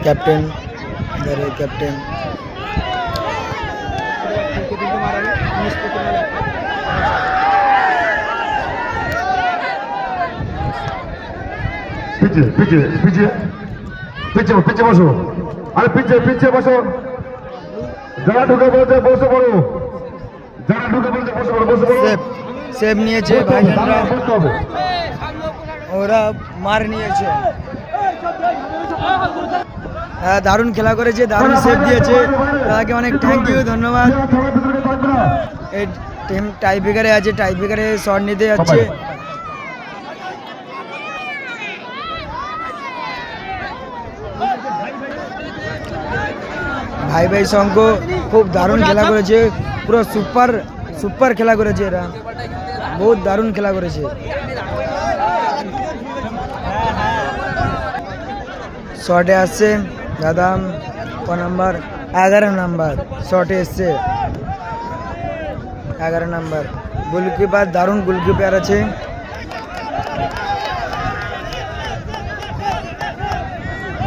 Captain इधर है captain पीछे पीछे पीछे पीछे पीछे बसो अरे पीछे पीछे बसो जरा ढुके बोलते बसो पड़ो जरा ढुके बोलते बसो पड़ो सेव নিয়েছে ভাইজানরা ওরা মার নিয়েছে দারুণ খেলা করেছে দারুণ সেভ দিয়েছে তাকে অনেক থ্যাংক ইউ ধন্যবাদ এই টিম টাই ব্রেকারে আছে টাই ব্রেকারে শট নিতে যাচ্ছে ভাই ভাই সংঘ খুব দারুণ খেলা করেছে পুরো সুপার সুপার খেলা করেছে এরা बहुत दारुण खेला करेছে শটে আসছে দাদা ক নাম্বার 11 নাম্বার শটে এসছে 11 নাম্বার গোলকিপার দারুণ গোলকিপার আছে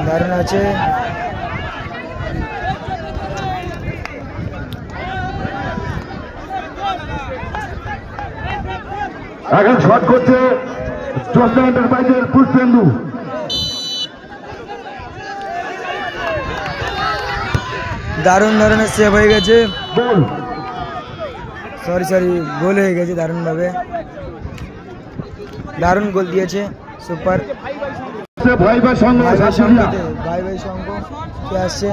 দারুণ আছে এখন শট করছে জোসনা এন্টারপ্রাইজের পুষ্পেন্দু দারুণ ধরনের সেভ হয়ে গেছে গোল সরি গোল হয়ে গেছে দারুণ ভাবে দারুণ গোল দিয়েছে সুপার ভাই ভাই সংঘ ভাই ভাই সংঘ কে আসছে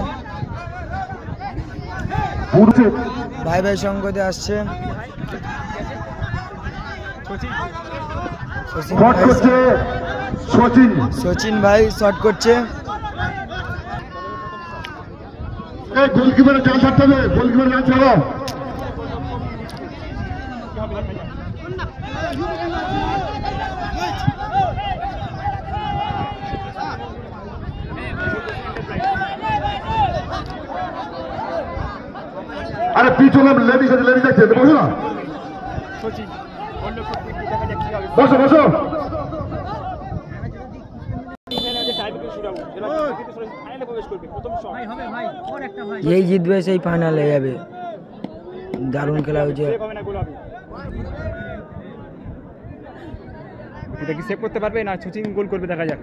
ভাই ভাই সংঘতে আসছে সচিন ভাই শট করছে গোলকিপার জাল ছাড়তে হবে গোলকিপার জাল ছাড়ো আরে পিছনে লেডিস আছে লেডিস আছে বসো না বসো বসো এই জিতবে সেই ফাইনালে যাবে দারুণ খেলা হয়েছে এটা কি সেভ করতে পারবে না সচিন গোল করবে দেখা যাক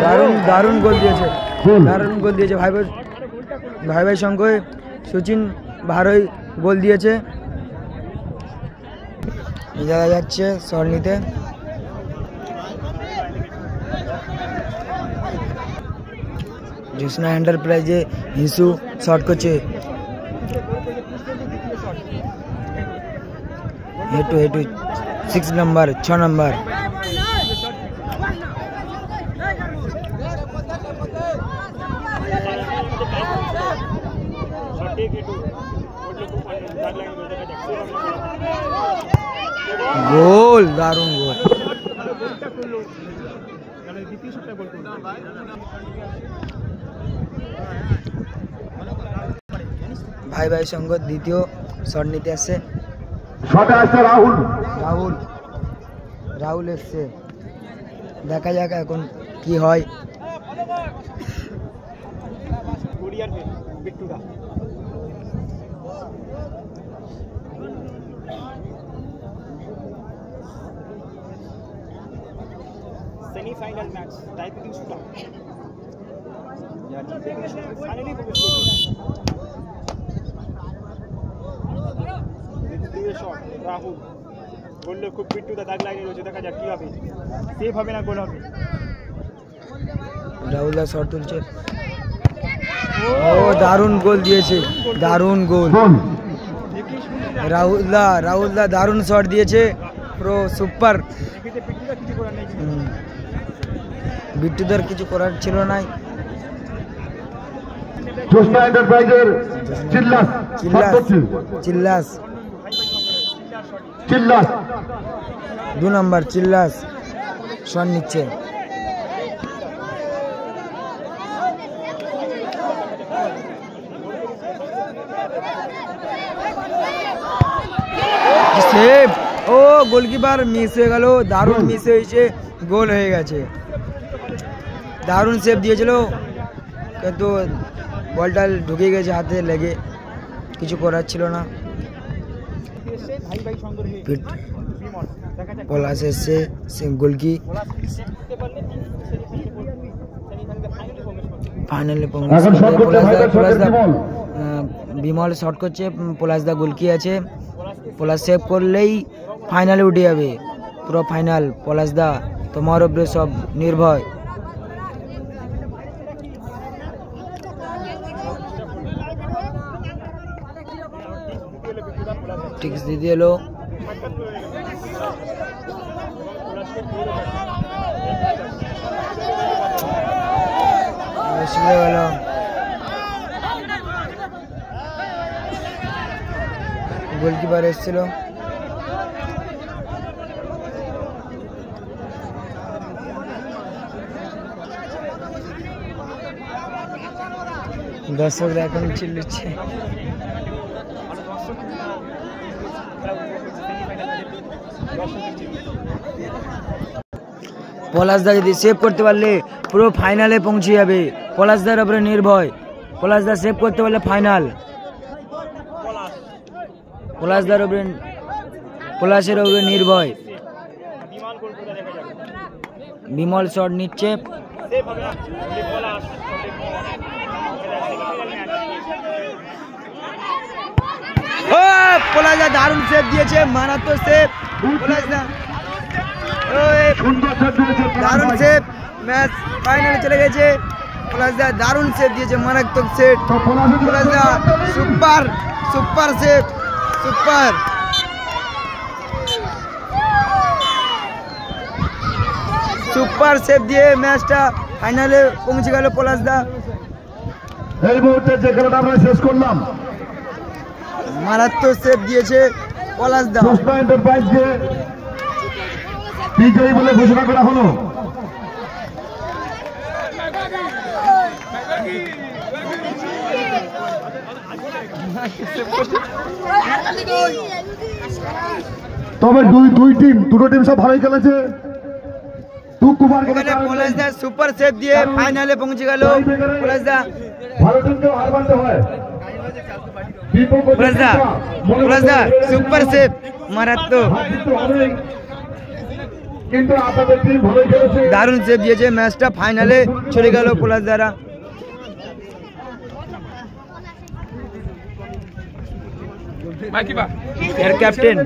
দারুণ দারুণ গোল দিয়েছে দারুণ গোল দিয়েছে ভাই ভাই সঙ্গে সচিন ভারই গোল দিয়েছে দেখা যাচ্ছে শট নিতে জোসনা এন্টারপ্রাইজে হিসু শট করছে হেটু 6 নাম্বার 6 নাম্বার গোল দারুণ গোল ভাই ভাই সংঘ দ্বিতীয় শট নিতে আসছে শটে আসছে রাহুল এসছে দেখা যাক এখন কি হয় semifinal match typing shooter finally shot Rahul গোলে খুব পিট্টুদা দাগ লাগিয়ে রয়েছে দেখা যাক কি হবে সেভ হবে না গোল হবে রাহুল দা শট তুলছে ও দারুণ গোল দিয়েছে দারুণ গোল রাহুল দা দারুণ শট দিয়েছে পুরো সুপার বিট্টুদার কিছু করার ছিল না জোসনা এন্টারপ্রাইজের চিল্লাস 2 নাম্বার চিল্লাস শট নিচ্ছে সেভ ও গোলকিপার মিস হয়ে গেল দারুণ মিস হয়েছে গোল হয়ে গেছে দারুণ সেভ দিয়েছিল, কিন্তু বলটা ঢুকে গেছে হাতে লেগে, কিছু করার ছিল না। পলাশ এসছে গোলকি ফাইনালে বিমল শট করছে, পলাশদা গোলকি আছে, পলাশ সেভ করলেই ফাইনালে উঠে যাবে, পুরো ফাইনাল। পলাশদা তোমার উপরে সব নির্ভর। টিক্স দিয়ে এলো, গেল গোলকিপার এসেছিল, দর্শকরা এখন চিল্লাচ্ছে। পলাশদা যদি সেভ করতে পারলে পুরো ফাইনালে পৌঁছে যাবে, পলাশদার উপরে নির্ভয়। পলাশদা সেভ করতে পারলে ফাইনাল, পলাশদার উপরে, পলাশের উপরে নির্ভয়। বিমল শট নিচ্ছে, পলাশদা দারুণ সেভ দিয়েছে, মারাত্মক সেভ পলাশদা, দারুণ সেভ, ম্যাচ ফাইনালে চলে গেছে। পলাশদা দারুণ সেভ দিয়েছে, মারাত্মক সেভ। পলাশদা super super save, super. Super save দিয়ে ম্যাচটা ফাইনালে পৌঁছে গেল পলাশদা। এই মুহূর্তে যে খেলাটা আমরা শেষ করলাম, মারাত্মক সেভ দিয়েছে পলাশদা। সুষ্মা এন্টারপ্রাইজকে বিজয়ী বলে ঘোষণা করা হলো। তবে দুটো টিম সব ভালোই খেলেছে। পলাশদা সুপার সেভ দিয়ে ফাইনালে পৌঁছে গেল পলাশদা। ভালো টিমকেও হার মানতে হয়। পলাশদা সুপার সেভ, মারাত্মক, কিন্তু আপনাদের টিম ভালোই খেলেছে, দারুণ সেভ দিয়েছে, ম্যাচটা ফাইনালে চলে গেল পলাশদারা। ক্যাপ্টেন